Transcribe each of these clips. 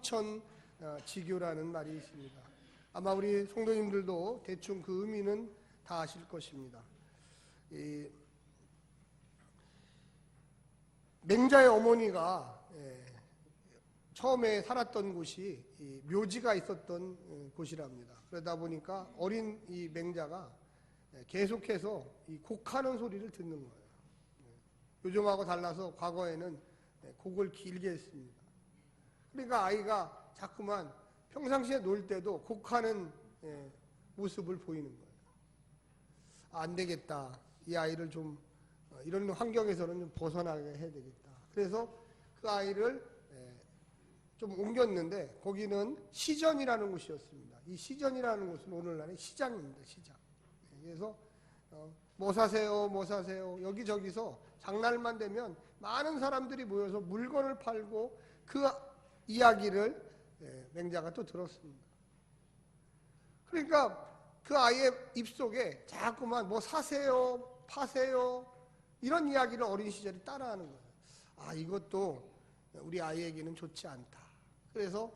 성천지교라는 말이 있습니다. 아마 우리 성도님들도 대충 그 의미는 다 아실 것입니다. 맹자의 어머니가 처음에 살았던 곳이 묘지가 있었던 곳이랍니다. 그러다 보니까 어린 이 맹자가 계속해서 이 곡하는 소리를 듣는 거예요. 요즘하고 달라서 과거에는 곡을 길게 했습니다. 그러니까 아이가 자꾸만 평상시에 놀 때도 곡하는 모습을 보이는 거예요. 안 되겠다. 이 아이를 좀 이런 환경에서는 좀 벗어나게 해야 되겠다. 그래서 그 아이를 좀 옮겼는데 거기는 시전이라는 곳이었습니다. 이 시전이라는 곳은 오늘날의 시장입니다. 시장. 그래서 뭐 사세요, 뭐 사세요. 여기저기서 장날만 되면 많은 사람들이 모여서 물건을 팔고 그 이야기를 맹자가 또 들었습니다. 그러니까 그 아이의 입속에 자꾸만 뭐 사세요, 파세요 이런 이야기를 어린 시절에 따라하는 거예요. 아, 이것도 우리 아이에게는 좋지 않다. 그래서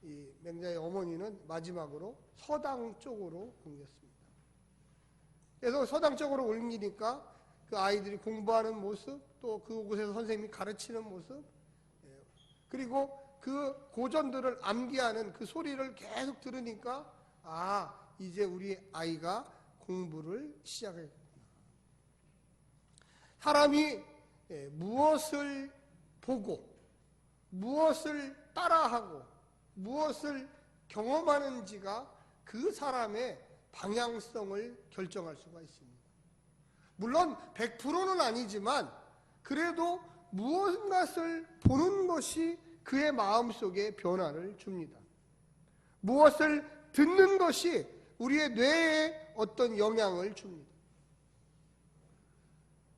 이 맹자의 어머니는 마지막으로 서당 쪽으로 옮겼습니다. 그래서 서당 쪽으로 옮기니까 그 아이들이 공부하는 모습, 또 그곳에서 선생님이 가르치는 모습, 그리고 그 고전들을 암기하는 그 소리를 계속 들으니까 아, 이제 우리 아이가 공부를 시작했구나. 사람이 무엇을 보고 무엇을 따라하고 무엇을 경험하는지가 그 사람의 방향성을 결정할 수가 있습니다. 물론 100%는 아니지만 그래도 무엇을 보는 것이 그의 마음속에 변화를 줍니다. 무엇을 듣는 것이 우리의 뇌에 어떤 영향을 줍니다.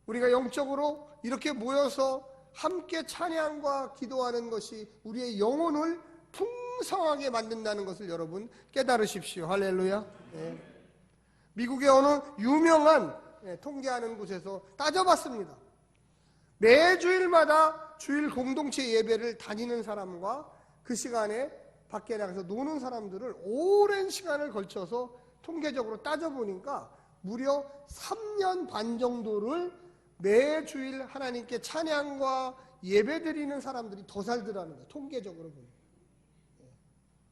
우리가 영적으로 이렇게 모여서 함께 찬양과 기도하는 것이 우리의 영혼을 풍성하게 만든다는 것을 여러분 깨달으십시오. 할렐루야. 네. 미국의 어느 유명한 통계하는 곳에서 따져봤습니다. 매주일마다 주일 공동체 예배를 다니는 사람과 그 시간에 밖에 나가서 노는 사람들을 오랜 시간을 걸쳐서 통계적으로 따져보니까 무려 3년 반 정도를 매주일 하나님께 찬양과 예배드리는 사람들이 더 살더라는 거예요. 통계적으로 보면.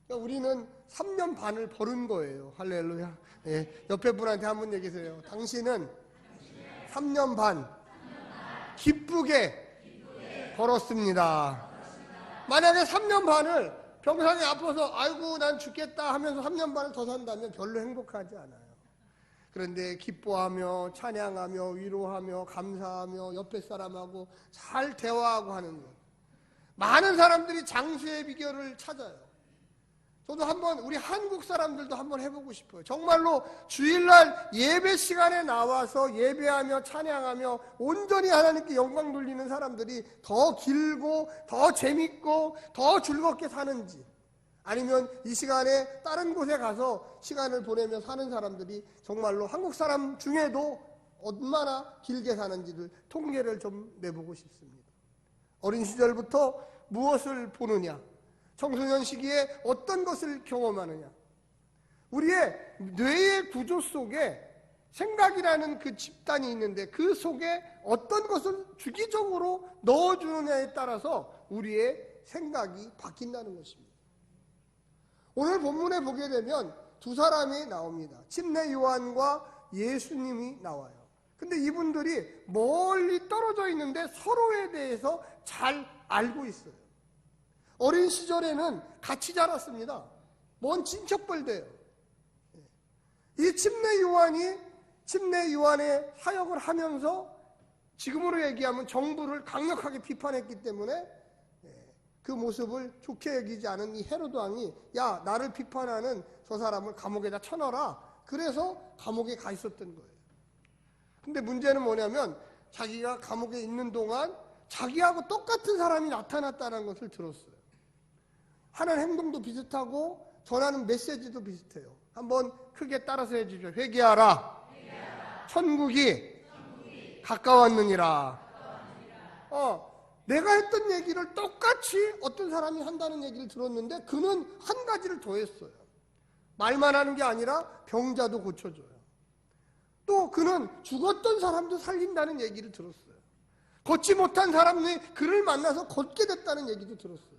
그러니까 우리는 3년 반을 벌은 거예요. 할렐루야. 네. 옆에 분한테 한번 얘기하세요. 당신은 3년 반 기쁘게 벌었습니다. 만약에 3년 반을 병상에 아파서 아이고 난 죽겠다 하면서 3년 반을 더 산다면 별로 행복하지 않아요. 그런데 기뻐하며 찬양하며 위로하며 감사하며 옆에 사람하고 잘 대화하고 하는 것. 많은 사람들이 장수의 비결을 찾아요. 저도 한번 우리 한국 사람들도 한번 해보고 싶어요. 정말로 주일날 예배 시간에 나와서 예배하며 찬양하며 온전히 하나님께 영광 돌리는 사람들이 더 길고 더 재밌고 더 즐겁게 사는지, 아니면 이 시간에 다른 곳에 가서 시간을 보내며 사는 사람들이 정말로 한국 사람 중에도 얼마나 길게 사는지를 통계를 좀 내보고 싶습니다. 어린 시절부터 무엇을 보느냐, 청소년 시기에 어떤 것을 경험하느냐, 우리의 뇌의 구조 속에 생각이라는 그 집단이 있는데 그 속에 어떤 것을 주기적으로 넣어주느냐에 따라서 우리의 생각이 바뀐다는 것입니다. 오늘 본문에 보게 되면 두 사람이 나옵니다. 침례 요한과 예수님이 나와요. 근데 이분들이 멀리 떨어져 있는데 서로에 대해서 잘 알고 있어요. 어린 시절에는 같이 자랐습니다. 먼 친척벌 돼요. 이 침례 요한의 사역을 하면서 지금으로 얘기하면 정부를 강력하게 비판했기 때문에 그 모습을 좋게 여기지 않은 이 헤로드 왕이 야, 나를 비판하는 저 사람을 감옥에다 쳐넣어라. 그래서 감옥에 가 있었던 거예요. 근데 문제는 뭐냐면 자기가 감옥에 있는 동안 자기하고 똑같은 사람이 나타났다는 것을 들었어요. 하는 행동도 비슷하고 전하는 메시지도 비슷해요. 한번 크게 따라서 해주죠. 회개하라. 천국이 가까웠느니라. 내가 했던 얘기를 똑같이 어떤 사람이 한다는 얘기를 들었는데 그는 한 가지를 더 했어요. 말만 하는 게 아니라 병자도 고쳐줘요. 또 그는 죽었던 사람도 살린다는 얘기를 들었어요. 걷지 못한 사람이 그를 만나서 걷게 됐다는 얘기도 들었어요.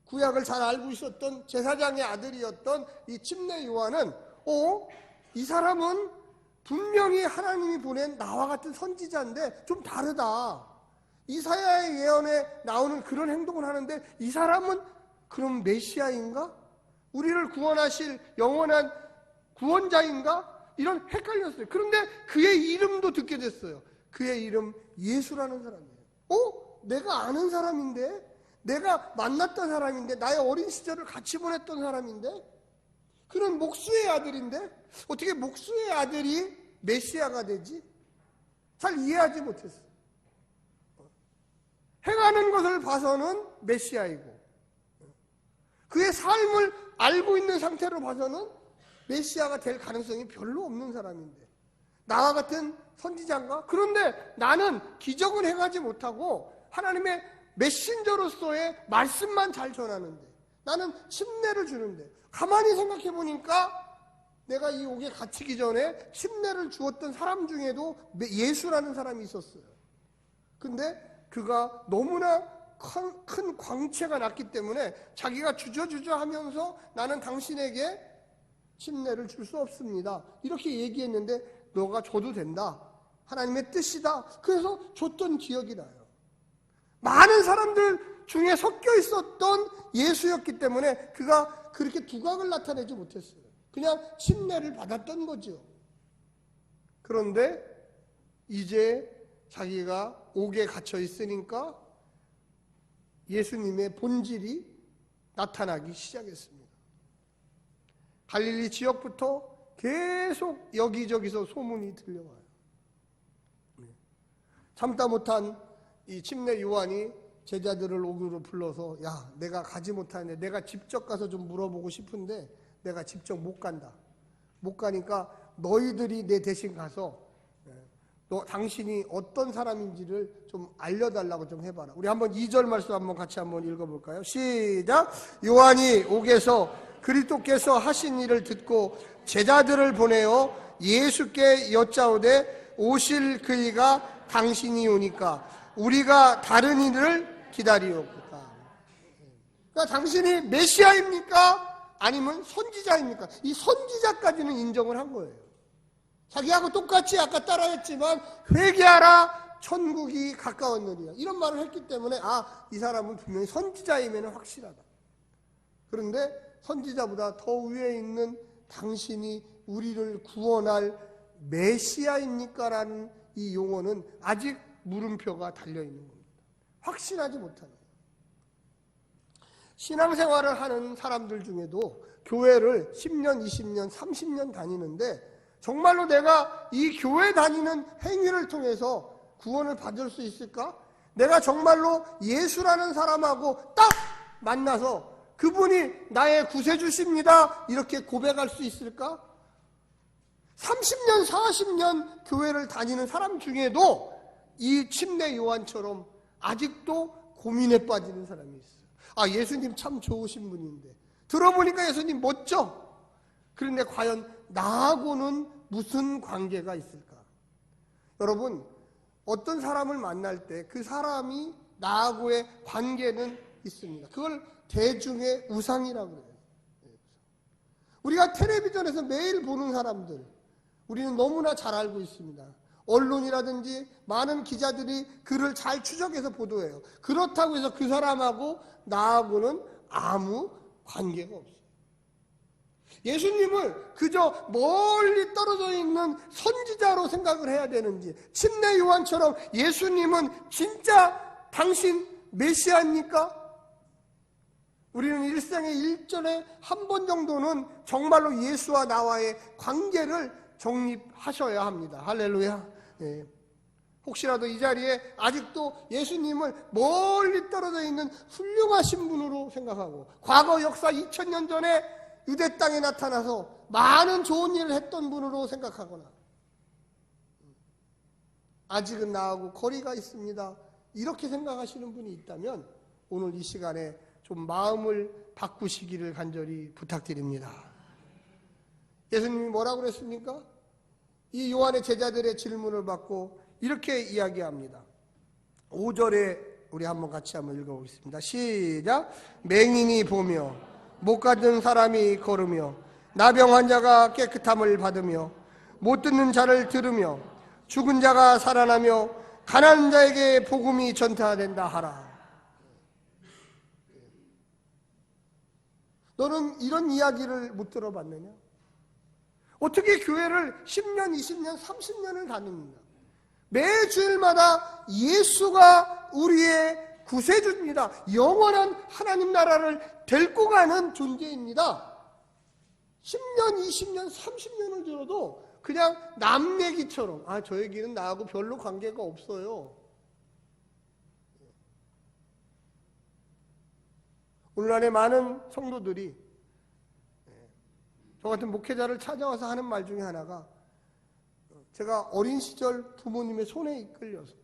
구약을 잘 알고 있었던 제사장의 아들이었던 이 침례 요한은 이 사람은 분명히 하나님이 보낸 나와 같은 선지자인데 좀 다르다. 이사야의 예언에 나오는 그런 행동을 하는데 이 사람은 그럼 메시아인가? 우리를 구원하실 영원한 구원자인가? 이런 헷갈렸어요. 그런데 그의 이름도 듣게 됐어요. 그의 이름 예수라는 사람이에요. 내가 아는 사람인데? 내가 만났던 사람인데? 나의 어린 시절을 같이 보냈던 사람인데? 그는 목수의 아들인데? 어떻게 목수의 아들이 메시아가 되지? 잘 이해하지 못했어요. 행하는 것을 봐서는 메시아이고 그의 삶을 알고 있는 상태로 봐서는 메시아가 될 가능성이 별로 없는 사람인데 나와 같은 선지자인가? 그런데 나는 기적은 행하지 못하고 하나님의 메신저로서의 말씀만 잘 전하는데 나는 침례를 주는데 가만히 생각해 보니까 내가 이 옥에 갇히기 전에 침례를 주었던 사람 중에도 예수라는 사람이 있었어요. 근데 그가 너무나 큰 광채가 났기 때문에 자기가 주저주저 하면서 나는 당신에게 침례를 줄 수 없습니다. 이렇게 얘기했는데 너가 줘도 된다. 하나님의 뜻이다. 그래서 줬던 기억이 나요. 많은 사람들 중에 섞여 있었던 예수였기 때문에 그가 그렇게 두각을 나타내지 못했어요. 그냥 침례를 받았던 거죠. 그런데 이제 자기가 옥에 갇혀 있으니까 예수님의 본질이 나타나기 시작했습니다. 갈릴리 지역부터 계속 여기저기서 소문이 들려와요. 참다 못한 이 침례 요한이 제자들을 옥으로 불러서 야, 내가 가지 못하네. 내가 직접 가서 좀 물어보고 싶은데 내가 직접 못 간다. 못 가니까 너희들이 내 대신 가서 당신이 어떤 사람인지를 좀 알려달라고 좀 해봐라. 우리 한번 2절 말씀 한번 같이 한번 읽어볼까요? 시작. 요한이 옥에서 그리스도께서 하신 일을 듣고 제자들을 보내어 예수께 여짜오되 오실 그이가 당신이 오니까 우리가 다른 일을 기다리옵고다. 그러니까 당신이 메시아입니까? 아니면 선지자입니까? 이 선지자까지는 인정을 한 거예요. 자기하고 똑같이 아까 따라했지만 회개하라 천국이 가까웠느니라 이런 말을 했기 때문에 이 사람은 분명히 선지자이면 확실하다. 그런데 선지자보다 더 위에 있는 당신이 우리를 구원할 메시아입니까? 라는 이 용어는 아직 물음표가 달려있는 겁니다. 확신하지 못하는 거예요. 신앙생활을 하는 사람들 중에도 교회를 10년, 20년, 30년 다니는데 정말로 내가 이 교회 다니는 행위를 통해서 구원을 받을 수 있을까? 내가 정말로 예수라는 사람하고 딱 만나서 그분이 나의 구세주십니다 이렇게 고백할 수 있을까? 30년, 40년 교회를 다니는 사람 중에도 이 침례 요한처럼 아직도 고민에 빠지는 사람이 있어요. 예수님 참 좋으신 분인데 들어보니까 예수님 멋져. 그런데 과연 나하고는 무슨 관계가 있을까? 여러분, 어떤 사람을 만날 때 그 사람이 나하고의 관계는 있습니다. 그걸 대중의 우상이라고 그래요. 우리가 텔레비전에서 매일 보는 사람들, 우리는 너무나 잘 알고 있습니다. 언론이라든지 많은 기자들이 그를 잘 추적해서 보도해요. 그렇다고 해서 그 사람하고 나하고는 아무 관계가 없어요. 예수님을 그저 멀리 떨어져 있는 선지자로 생각을 해야 되는지, 침례 요한처럼 예수님은 진짜 당신 메시아입니까? 우리는 일생에 일전에 한 번 정도는 정말로 예수와 나와의 관계를 정립하셔야 합니다. 할렐루야. 예. 혹시라도 이 자리에 아직도 예수님을 멀리 떨어져 있는 훌륭하신 분으로 생각하고 과거 역사 2000년 전에 유대 땅에 나타나서 많은 좋은 일을 했던 분으로 생각하거나 아직은 나하고 거리가 있습니다. 이렇게 생각하시는 분이 있다면 오늘 이 시간에 좀 마음을 바꾸시기를 간절히 부탁드립니다. 예수님이 뭐라고 그랬습니까? 이 요한의 제자들의 질문을 받고 이렇게 이야기합니다. 5절에 우리 한번 같이 한번 읽어보겠습니다. 시작. 맹인이 보며 못 걷는 사람이 걸으며 나병 환자가 깨끗함을 받으며 못 듣는 자를 들으며 죽은 자가 살아나며 가난한 자에게 복음이 전파된다 하라. 너는 이런 이야기를 못 들어봤느냐? 어떻게 교회를 10년, 20년, 30년을 다닙니다. 매 주일마다 예수가 우리의 구세주입니다. 영원한 하나님 나라를 데리고 가는 존재입니다. 10년, 20년, 30년을 들어도 그냥 남 얘기처럼 저 얘기는 나하고 별로 관계가 없어요. 오늘날의 많은 성도들이 저 같은 목회자를 찾아와서 하는 말 중에 하나가 제가 어린 시절 부모님의 손에 이끌려서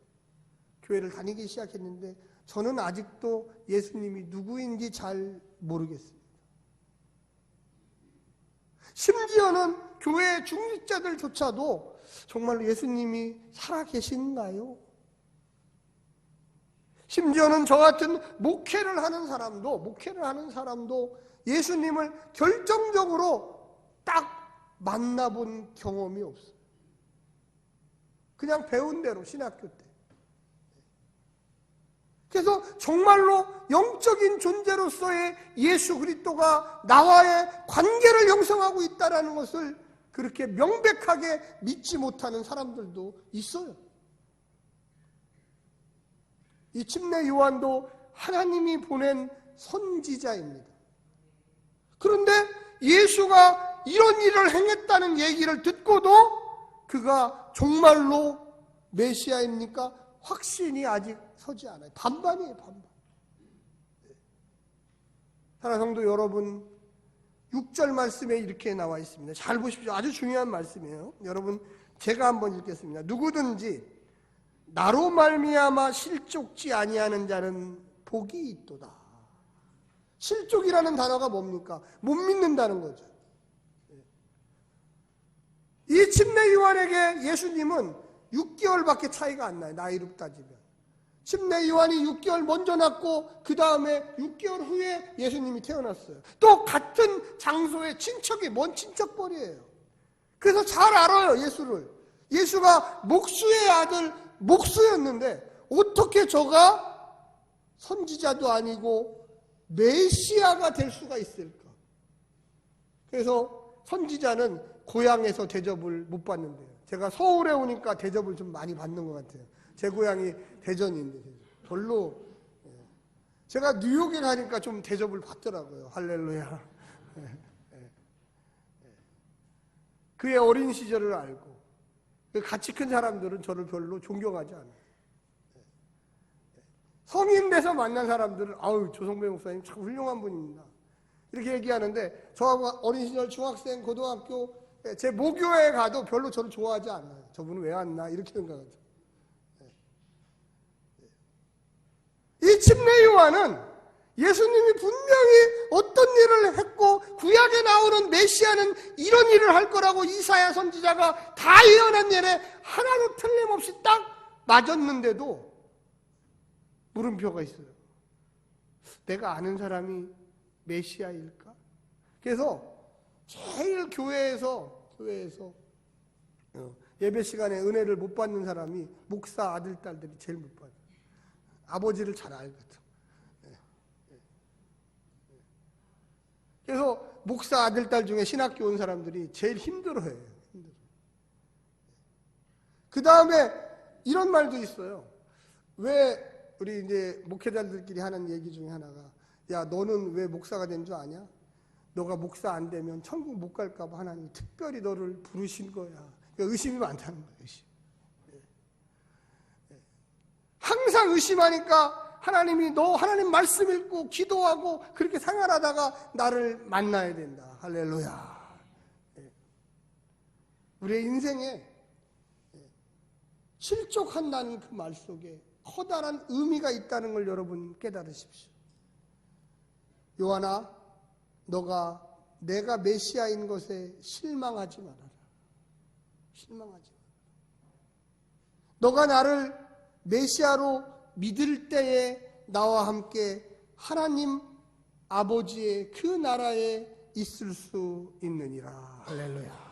교회를 다니기 시작했는데 저는 아직도 예수님이 누구인지 잘 모르겠습니다. 심지어는 교회 중직자들조차도 정말 예수님이 살아계신가요? 심지어는 저 같은 목회를 하는 사람도 예수님을 결정적으로 딱 만나본 경험이 없어요. 그냥 배운 대로 신학교 때. 그래서 정말로 영적인 존재로서의 예수 그리스도가 나와의 관계를 형성하고 있다는 것을 그렇게 명백하게 믿지 못하는 사람들도 있어요. 이 침례 요한도 하나님이 보낸 선지자입니다. 그런데 예수가 이런 일을 행했다는 얘기를 듣고도 그가 정말로 메시아입니까? 확신이 아직 서지 않아요. 반반이에요, 반반. 사랑하는 성도 여러분, 6절 말씀에 이렇게 나와 있습니다. 잘 보십시오. 아주 중요한 말씀이에요. 여러분, 제가 한번 읽겠습니다. 누구든지 나로 말미암아 실족지 아니하는 자는 복이 있도다. 실족이라는 단어가 뭡니까? 못 믿는다는 거죠. 이 침례 요한에게 예수님은 6개월밖에 차이가 안 나요. 나이로 따지면. 침례 요한이 6개월 먼저 낳고 그 다음에 6개월 후에 예수님이 태어났어요. 또 같은 장소에 친척이 먼 친척벌이에요. 그래서 잘 알아요, 예수를. 예수가 목수의 아들 목수였는데 어떻게 저가 선지자도 아니고 메시아가 될 수가 있을까? 그래서 선지자는 고향에서 대접을 못 받는데요. 제가 서울에 오니까 대접을 좀 많이 받는 것 같아요. 제 고향이 대전인데 별로. 제가 뉴욕에 가니까 좀 대접을 받더라고요. 할렐루야. 그의 어린 시절을 알고 같이 큰 사람들은 저를 별로 존경하지 않아요. 성인 돼서 만난 사람들은 조성배 목사님 참 훌륭한 분입니다. 이렇게 얘기하는데 저하고 어린 시절 중학생, 고등학교 제 모교에 가도 별로 저를 좋아하지 않아요. 저분은 왜 왔나 이렇게 생각하죠. 이 침례 요한은 예수님이 분명히 어떤 일을 했고 구약에 나오는 메시아는 이런 일을 할 거라고 이사야 선지자가 다 예언한 예에 하나도 틀림없이 딱 맞았는데도 물음표가 있어요. 내가 아는 사람이 메시아일까? 그래서 제일 교회에서 예배 시간에 은혜를 못 받는 사람이 목사 아들, 딸들이 제일 못 받아요. 아버지를 잘 알거든. 그래서 목사 아들, 딸 중에 신학교 온 사람들이 제일 힘들어해요. 그 다음에 이런 말도 있어요. 왜 우리 이제 목회자들끼리 하는 얘기 중에 하나가, 야, 너는 왜 목사가 된 줄 아냐? 너가 목사 안 되면 천국 못 갈까 봐 하나님이 특별히 너를 부르신 거야. 그러니까 의심이 많다는 거예요. 의심. 항상 의심하니까 하나님이 너 하나님 말씀 읽고 기도하고 그렇게 생활하다가 나를 만나야 된다. 할렐루야. 우리의 인생에 실족한다는 그 말 속에 커다란 의미가 있다는 걸 여러분 깨달으십시오. 요한아, 내가 메시아인 것에 실망하지 말아라. 실망하지 말아라. 너가 나를 메시아로 믿을 때에 나와 함께 하나님 아버지의 그 나라에 있을 수 있느니라. 할렐루야.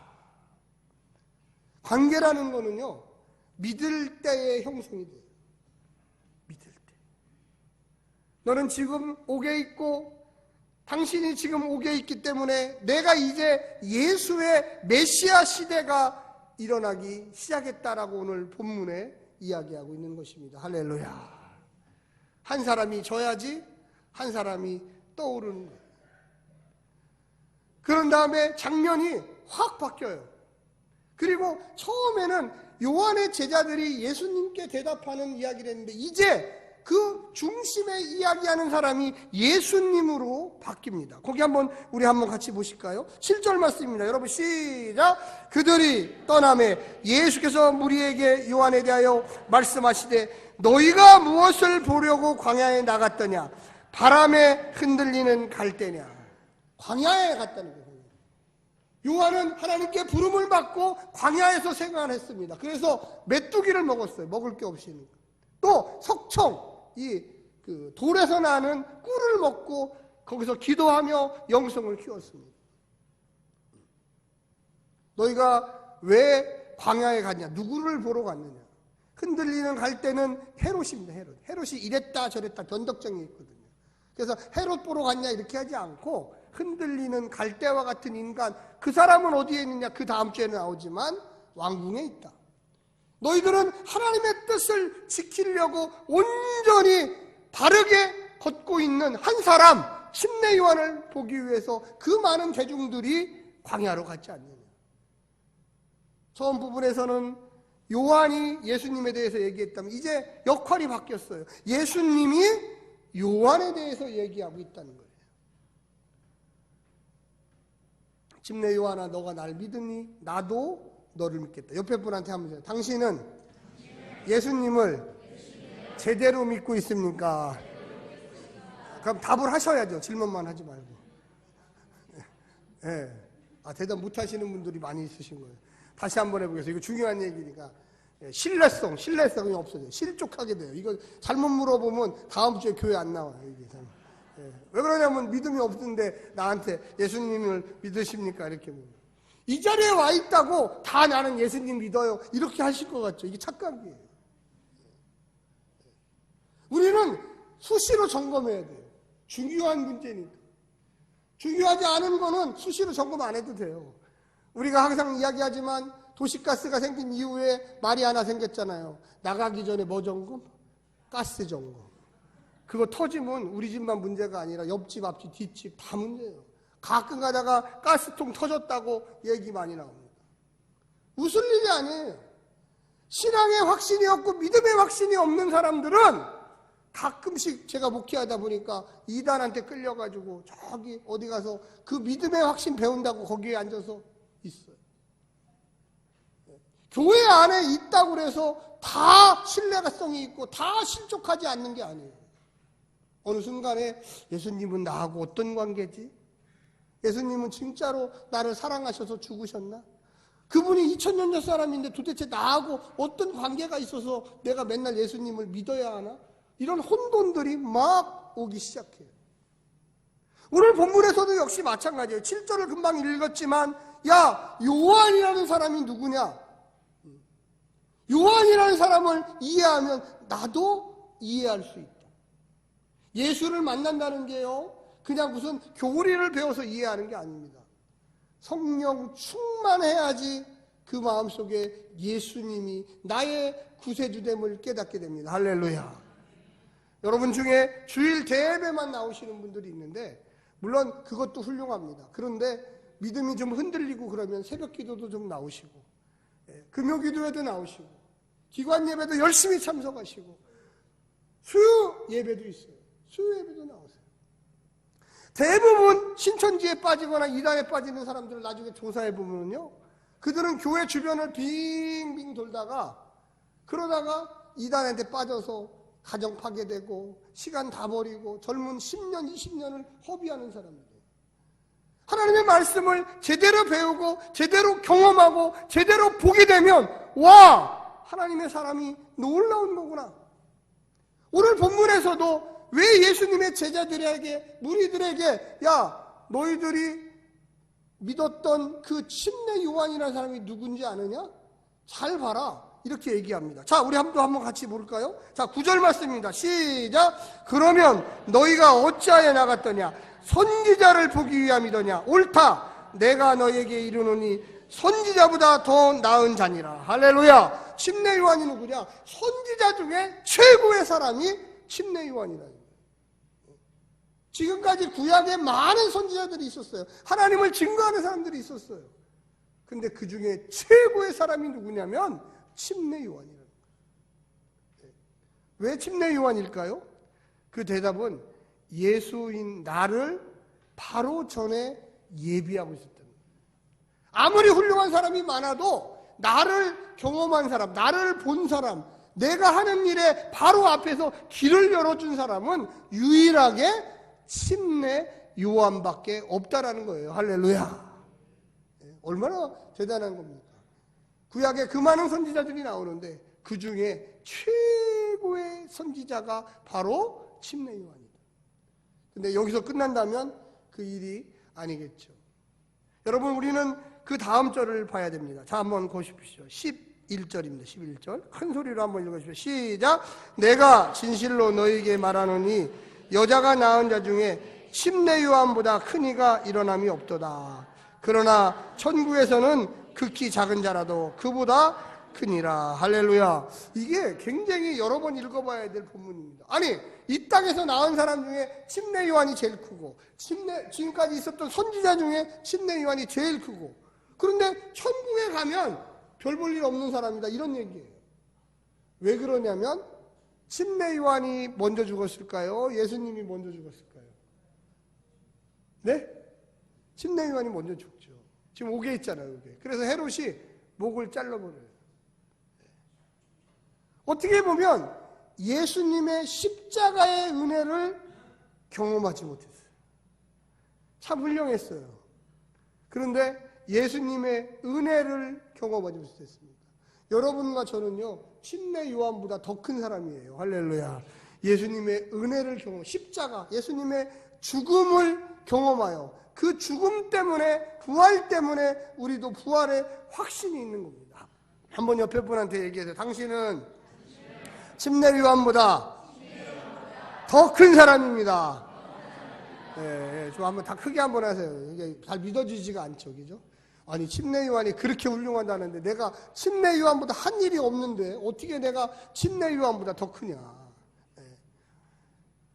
관계라는 거는요, 믿을 때의 형성이 돼요. 믿을 때. 너는 지금 옥에 있고 당신이 지금 옥에 있기 때문에 내가 이제 예수의 메시아 시대가 일어나기 시작했다라고 오늘 본문에 이야기하고 있는 것입니다. 할렐루야. 한 사람이 져야지 한 사람이 떠오르는 거예요. 그런 다음에 장면이 확 바뀌어요. 그리고 처음에는 요한의 제자들이 예수님께 대답하는 이야기를 했는데 이제 그 중심에 이야기하는 사람이 예수님으로 바뀝니다. 거기 우리 한번 같이 보실까요? 7절 말씀입니다. 여러분 시작. 그들이 떠나매 예수께서 무리에게 요한에 대하여 말씀하시되 너희가 무엇을 보려고 광야에 나갔더냐? 바람에 흔들리는 갈대냐? 광야에 갔다는 거예요. 요한은 하나님께 부름을 받고 광야에서 생활했습니다. 그래서 메뚜기를 먹었어요. 먹을 게 없으니까. 또 석청, 그 돌에서 나는 꿀을 먹고 거기서 기도하며 영성을 키웠습니다. 너희가 왜 광야에 갔냐? 누구를 보러 갔느냐? 흔들리는 갈대는 헤롯입니다. 헤롯이 이랬다 저랬다 변덕쟁이 있거든요. 그래서 헤롯 보러 갔냐 이렇게 하지 않고 흔들리는 갈대와 같은 인간, 그 사람은 어디에 있느냐? 그 다음 주에 나오지만 왕궁에 있다. 너희들은 하나님의 뜻을 지키려고 온전히 바르게 걷고 있는 한 사람, 침례 요한을 보기 위해서 그 많은 대중들이 광야로 갔지 않느냐. 처음 부분에서는 요한이 예수님에 대해서 얘기했다면 이제 역할이 바뀌었어요. 예수님이 요한에 대해서 얘기하고 있다는 거예요. 침례 요한아, 너가 날 믿으니 나도 너를 믿겠다. 옆에 분한테 한번 해요. 당신은 예수님을 제대로 믿고 있습니까? 그럼 답을 하셔야죠. 질문만 하지 말고. 네. 대답 못 하시는 분들이 많이 있으신 거예요. 다시 한번 해보겠습니다. 이거 중요한 얘기니까. 신뢰성이 없어져요. 실족하게 돼요. 이거 잘못 물어보면 다음 주에 교회 안 나와요. 이게 참. 왜 그러냐면 믿음이 없는데 나한테 예수님을 믿으십니까? 이렇게 물어요. 이 자리에 와 있다고 다 나는 예수님 믿어요. 이렇게 하실 것 같죠? 이게 착각이에요. 우리는 수시로 점검해야 돼요. 중요한 문제니까. 중요하지 않은 거는 수시로 점검 안 해도 돼요. 우리가 항상 이야기하지만 도시가스가 생긴 이후에 말이 하나 생겼잖아요. 나가기 전에 뭐 점검? 가스 점검. 그거 터지면 우리 집만 문제가 아니라 옆집, 앞집, 뒷집 다 문제예요. 가끔 가다가 가스통 터졌다고 얘기 많이 나옵니다. 웃을 일이 아니에요. 신앙의 확신이 없고 믿음의 확신이 없는 사람들은 가끔씩 제가 목회하다 보니까 이단한테 끌려가지고 저기 어디 가서 그 믿음의 확신 배운다고 거기에 앉아서 있어요. 교회 안에 있다고 그래서 다 신뢰가성이 있고 다 실족하지 않는 게 아니에요. 어느 순간에 예수님은 나하고 어떤 관계지? 예수님은 진짜로 나를 사랑하셔서 죽으셨나? 그분이 2000년 전 사람인데 도대체 나하고 어떤 관계가 있어서 내가 맨날 예수님을 믿어야 하나? 이런 혼돈들이 막 오기 시작해요. 오늘 본문에서도 역시 마찬가지예요. 7절을 금방 읽었지만 야, 요한이라는 사람이 누구냐? 요한이라는 사람을 이해하면 나도 이해할 수 있다. 예수를 만난다는 게요, 그냥 무슨 교리를 배워서 이해하는 게 아닙니다. 성령 충만해야지 그 마음속에 예수님이 나의 구세주됨을 깨닫게 됩니다. 할렐루야. 여러분 중에 주일 대예배만 나오시는 분들이 있는데 물론 그것도 훌륭합니다. 그런데 믿음이 좀 흔들리고 그러면 새벽 기도도 좀 나오시고 금요 기도에도 나오시고 기관 예배도 열심히 참석하시고 수요 예배도 있어요. 수요 예배도 나오세요. 대부분 신천지에 빠지거나 이단에 빠지는 사람들을 나중에 조사해 보면요, 그들은 교회 주변을 빙빙 돌다가 그러다가 이단한테 빠져서 가정 파괴되고 시간 다 버리고 젊은 10년, 20년을 허비하는 사람들이에요. 하나님의 말씀을 제대로 배우고 제대로 경험하고 제대로 보게 되면 와! 하나님의 사람이 놀라운 거구나. 오늘 본문에서도 왜 예수님의 제자들에게 무리들에게 야 너희들이 믿었던 그 침례 요한이라는 사람이 누군지 아느냐? 잘 봐라. 이렇게 얘기합니다. 자, 우리 한번 같이 볼까요? 자, 9절 말씀입니다. 시작. 그러면 너희가 어찌하여 나갔더냐? 선지자를 보기 위함이더냐? 옳다. 내가 너에게 이르노니 선지자보다 더 나은 자니라. 할렐루야. 침례 요한이 누구냐? 선지자 중에 최고의 사람이 침례 요한이다. 지금까지 구약에 많은 선지자들이 있었어요. 하나님을 증거하는 사람들이 있었어요. 근데 그 중에 최고의 사람이 누구냐면 침례 요한이라는 거예요. 왜 침례 요한일까요? 그 대답은 예수인 나를 바로 전에 예비하고 있었다는 거예요. 아무리 훌륭한 사람이 많아도 나를 경험한 사람, 나를 본 사람, 내가 하는 일에 바로 앞에서 길을 열어준 사람은 유일하게 침례 요한밖에 없다라는 거예요. 할렐루야. 얼마나 대단한 겁니까? 구약에 그 많은 선지자들이 나오는데 그 중에 최고의 선지자가 바로 침례 요한이다. 근데 여기서 끝난다면 그 일이 아니겠죠. 여러분, 우리는 그 다음 절을 봐야 됩니다. 자, 한번 보십시오. 11절입니다. 11절. 큰 소리로 한번 읽어주십시오. 시작. 내가 진실로 너희에게 말하노니 여자가 낳은 자 중에 침례 요한보다 큰 이가 일어남이 없도다. 그러나 천국에서는 극히 작은 자라도 그보다 크니라. 할렐루야. 이게 굉장히 여러 번 읽어봐야 될 본문입니다. 아니, 이 땅에서 낳은 사람 중에 침례 요한이 제일 크고 지금까지 있었던 선지자 중에 침례 요한이 제일 크고, 그런데 천국에 가면 별 볼 일 없는 사람이다, 이런 얘기예요. 왜 그러냐면 침례 요한이 먼저 죽었을까요? 예수님이 먼저 죽었을까요? 네? 침례 요한이 먼저 죽죠. 지금 옥에 있잖아요, 옥에. 그래서 헤롯이 목을 잘라버려요. 어떻게 보면 예수님의 십자가의 은혜를 경험하지 못했어요. 참 훌륭했어요. 그런데 예수님의 은혜를 경험하지 못했습니다. 여러분과 저는요, 침례 요한보다 더 큰 사람이에요. 할렐루야. 예수님의 은혜를 경험, 십자가, 예수님의 죽음을 경험하여 그 죽음 때문에, 부활 때문에 우리도 부활의 확신이 있는 겁니다. 한번 옆에 분한테 얘기해서 당신은 침례 요한보다 더 큰 사람입니다. 네, 좀 한번 다 크게 한번 하세요. 이게 잘 믿어지지가 않죠, 그죠? 아니, 침례 요한이 그렇게 훌륭하다는데 내가 침례 요한보다 한 일이 없는데 어떻게 내가 침례 요한보다 더 크냐? 네.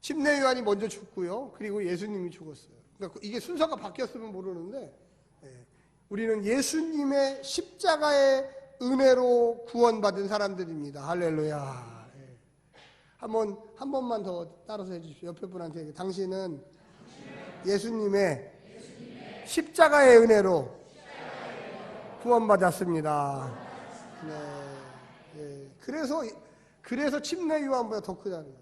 침례 요한이 먼저 죽고요, 그리고 예수님이 죽었어요. 그러니까 이게 순서가 바뀌었으면 모르는데, 네. 우리는 예수님의 십자가의 은혜로 구원받은 사람들입니다. 할렐루야. 네. 한 번만 더 따라서 해주십시오. 옆에 분한테. 당신은 예수님의 십자가의 은혜로 구원받았습니다. 네. 그래서 침례 요한보다 더 크다는 거예요.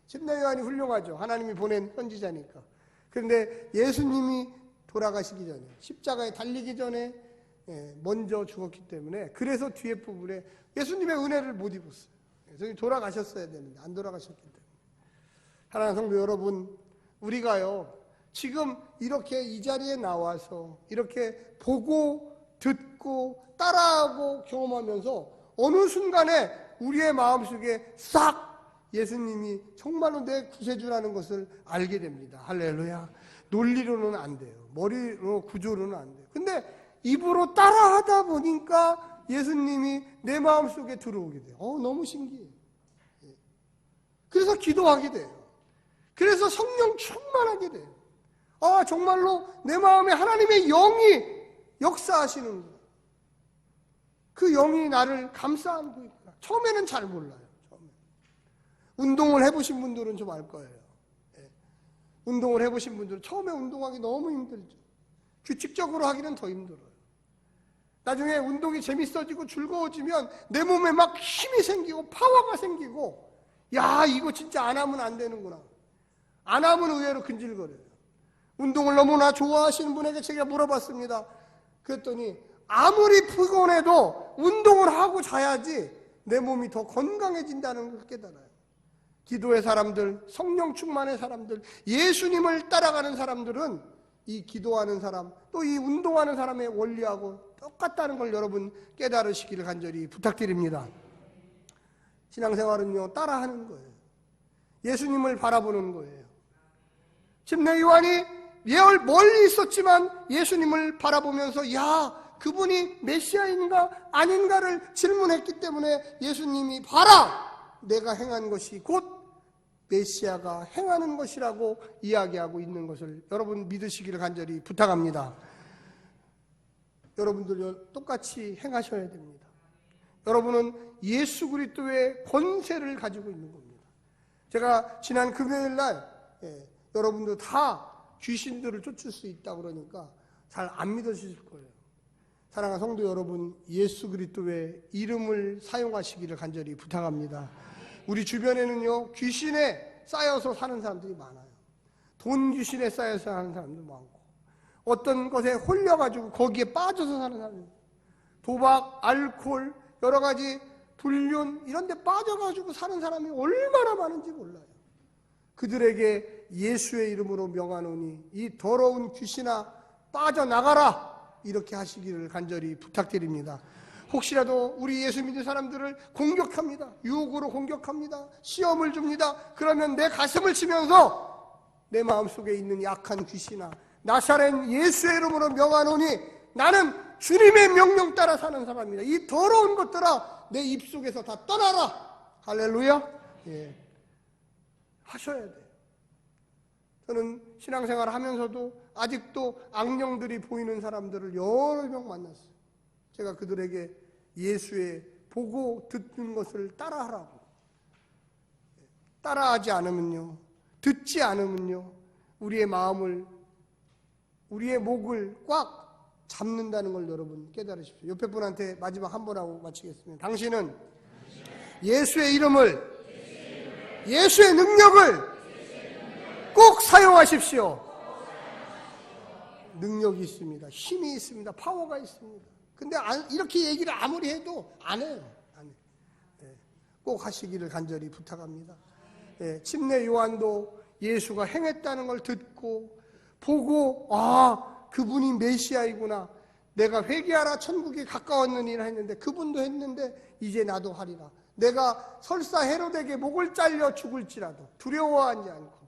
침례 요한이 훌륭하죠. 하나님이 보낸 선지자니까. 그런데 예수님이 돌아가시기 전에, 십자가에 달리기 전에 먼저 죽었기 때문에, 그래서 뒤에 부분에 예수님의 은혜를 못 입었어요. 그래서 돌아가셨어야 되는데 안 돌아가셨기 때문에. 사랑하는 성도 여러분, 우리가요 지금 이렇게 이 자리에 나와서 이렇게 보고 듣고 따라하고 경험하면서 어느 순간에 우리의 마음속에 싹 예수님이 정말로 내 구세주라는 것을 알게 됩니다. 할렐루야. 논리로는 안 돼요. 머리로 구조로는 안 돼요. 근데 입으로 따라하다 보니까 예수님이 내 마음속에 들어오게 돼요. 너무 신기해요. 그래서 기도하게 돼요. 그래서 성령 충만하게 돼요. 정말로 내 마음에 하나님의 영이 역사하시는 거예요. 그 영이 나를 감싸 안고 있구나. 처음에는 잘 몰라요. 운동을 해보신 분들은 좀 알 거예요. 운동을 해보신 분들은 처음에 운동하기 너무 힘들죠. 규칙적으로 하기는 더 힘들어요. 나중에 운동이 재밌어지고 즐거워지면 내 몸에 막 힘이 생기고 파워가 생기고 야, 이거 진짜 안 하면 안 되는구나. 안 하면 의외로 근질거려요. 운동을 너무나 좋아하시는 분에게 제가 물어봤습니다. 그랬더니 아무리 피곤해도 운동을 하고 자야지 내 몸이 더 건강해진다는 걸 깨달아요. 기도의 사람들, 성령 충만의 사람들, 예수님을 따라가는 사람들은 이 기도하는 사람, 또 이 운동하는 사람의 원리하고 똑같다는 걸 여러분 깨달으시기를 간절히 부탁드립니다. 신앙생활은요, 따라하는 거예요. 예수님을 바라보는 거예요. 침례 요한이 멀리 있었지만 예수님을 바라보면서 야, 그분이 메시아인가 아닌가를 질문했기 때문에 예수님이 봐라! 내가 행한 것이 곧 메시아가 행하는 것이라고 이야기하고 있는 것을 여러분 믿으시기를 간절히 부탁합니다. 여러분들 똑같이 행하셔야 됩니다. 여러분은 예수 그리스도의 권세를 가지고 있는 겁니다. 제가 지난 금요일 날 여러분들 다 귀신들을 쫓을 수 있다 그러니까 잘 안 믿으실 거예요. 사랑하는 성도 여러분, 예수 그리스도의 이름을 사용하시기를 간절히 부탁합니다. 우리 주변에는요, 귀신에 쌓여서 사는 사람들이 많아요. 돈 귀신에 쌓여서 사는 사람도 많고, 어떤 것에 홀려가지고 거기에 빠져서 사는 사람들, 도박, 알코올, 여러 가지 불륜 이런 데 빠져가지고 사는 사람이 얼마나 많은지 몰라요. 그들에게 예수의 이름으로 명하노니 이 더러운 귀신아 빠져나가라, 이렇게 하시기를 간절히 부탁드립니다. 혹시라도 우리 예수 믿는 사람들을 공격합니다. 유혹으로 공격합니다. 시험을 줍니다. 그러면 내 가슴을 치면서 내 마음속에 있는 약한 귀신아, 나사렛 예수의 이름으로 명하노니 나는 주님의 명령 따라 사는 사람이다. 이 더러운 것들아, 내 입속에서 다 떠나라. 할렐루야. 예. 하셔야 돼요. 저는 신앙생활 하면서도 아직도 악령들이 보이는 사람들을 여러 명 만났어요. 제가 그들에게 예수의 보고 듣는 것을 따라하라고. 따라하지 않으면요, 듣지 않으면요, 우리의 마음을, 우리의 목을 꽉 잡는다는 걸 여러분 깨달으십시오. 옆에 분한테 마지막 한 번 하고 마치겠습니다. 당신은 예수의 이름을, 예수의 능력을 꼭 사용하십시오. 능력이 있습니다. 힘이 있습니다. 파워가 있습니다. 근데 이렇게 얘기를 아무리 해도 안 해요. 안 해요. 꼭 하시기를 간절히 부탁합니다. 침례 요한도 예수가 행했다는 걸 듣고 보고, 아, 그분이 메시아이구나, 내가 회개하라 천국에 가까웠느니라 했는데 그분도 했는데 이제 나도 하리라. 내가 설사 헤로데에게 목을 잘려 죽을지라도 두려워하지 않고,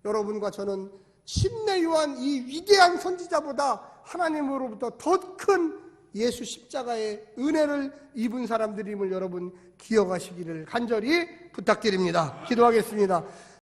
여러분과 저는 침례 요한 이 위대한 선지자보다 하나님으로부터 더 큰 예수 십자가의 은혜를 입은 사람들임을 여러분 기억하시기를 간절히 부탁드립니다. 기도하겠습니다.